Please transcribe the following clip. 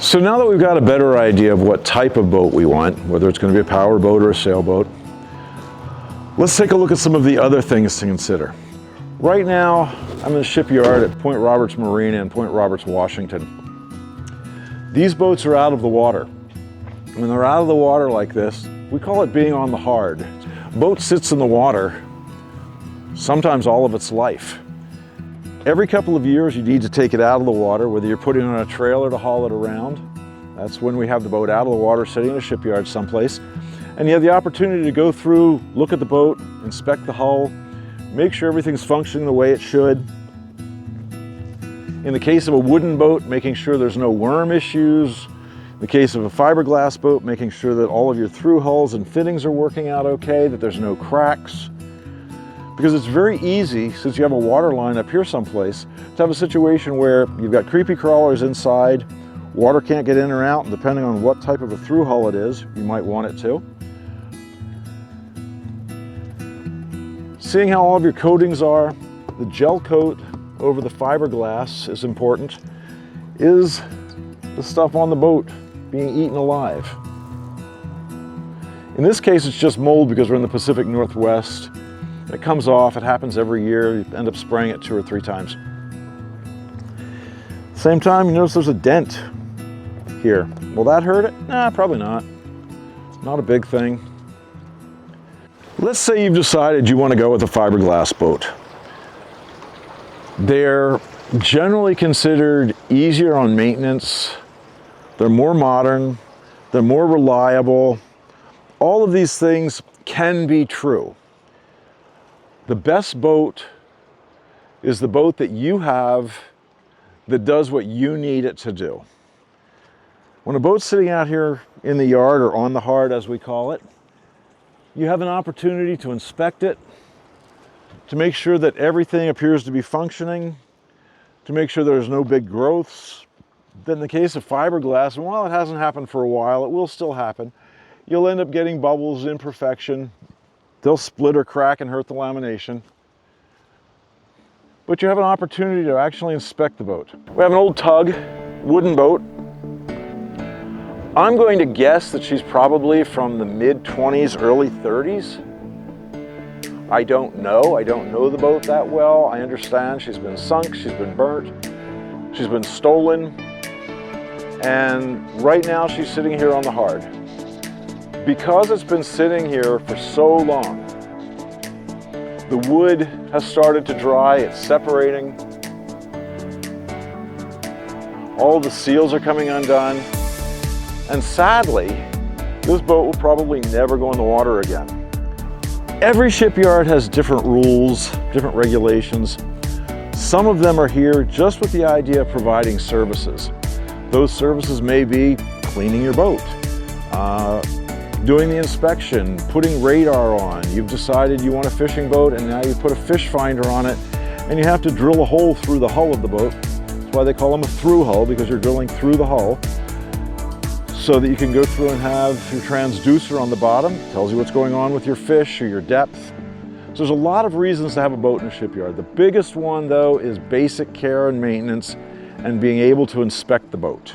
So now that we've got a better idea of what type of boat we want, whether it's going to be a power boat or a sailboat, let's take a look at some of the other things to consider. Right now, I'm in the shipyard at Point Roberts Marina in Point Roberts, Washington. These boats are out of the water. When they're out of the water like this, we call it being on the hard. A boat sits in the water sometimes all of its life. Every couple of years you need to take it out of the water, whether you're putting it on a trailer to haul it around. That's when we have the boat out of the water sitting in a shipyard someplace. And you have the opportunity to go through, look at the boat, inspect the hull, make sure everything's functioning the way it should. In the case of a wooden boat, making sure there's no worm issues. In the case of a fiberglass boat, making sure that all of your through hulls and fittings are working out okay, that there's no cracks. Because it's very easy, since you have a water line up here someplace, to have a situation where you've got creepy crawlers inside, water can't get in or out, and depending on what type of a through hull it is, you might want it to. Seeing how all of your coatings are, the gel coat over the fiberglass is important. Is the stuff on the boat being eaten alive? In this case, it's just mold because we're in the Pacific Northwest. It comes off, it happens every year, you end up spraying it 2 or 3 times. Same time, you notice there's a dent here. Will that hurt it? Nah, probably not. Not a big thing. Let's say you've decided you want to go with a fiberglass boat. They're generally considered easier on maintenance, they're more modern, they're more reliable. All of these things can be true. The best boat is the boat that you have that does what you need it to do. When a boat's sitting out here in the yard, or on the hard as we call it, you have an opportunity to inspect it, to make sure that everything appears to be functioning, to make sure there's no big growths. Then in the case of fiberglass, and while it hasn't happened for a while, it will still happen. You'll end up getting bubbles, imperfection. They'll split or crack and hurt the lamination. But you have an opportunity to actually inspect the boat. We have an old tug, wooden boat. I'm going to guess that she's probably from the mid-20s, early 30s. I don't know. I don't know the boat that well. I understand she's been sunk, she's been burnt, she's been stolen, and right now she's sitting here on the hard. Because it's been sitting here for so long, the wood has started to dry, it's separating. All the seals are coming undone. And sadly, this boat will probably never go in the water again. Every shipyard has different rules, different regulations. Some of them are here just with the idea of providing services. Those services may be cleaning your boat, doing the inspection, putting radar on. You've decided you want a fishing boat and now you put a fish finder on it and you have to drill a hole through the hull of the boat. That's why they call them a through hull, because you're drilling through the hull so that you can go through and have your transducer on the bottom. It tells you what's going on with your fish or your depth. So there's a lot of reasons to have a boat in a shipyard. The biggest one though is basic care and maintenance and being able to inspect the boat.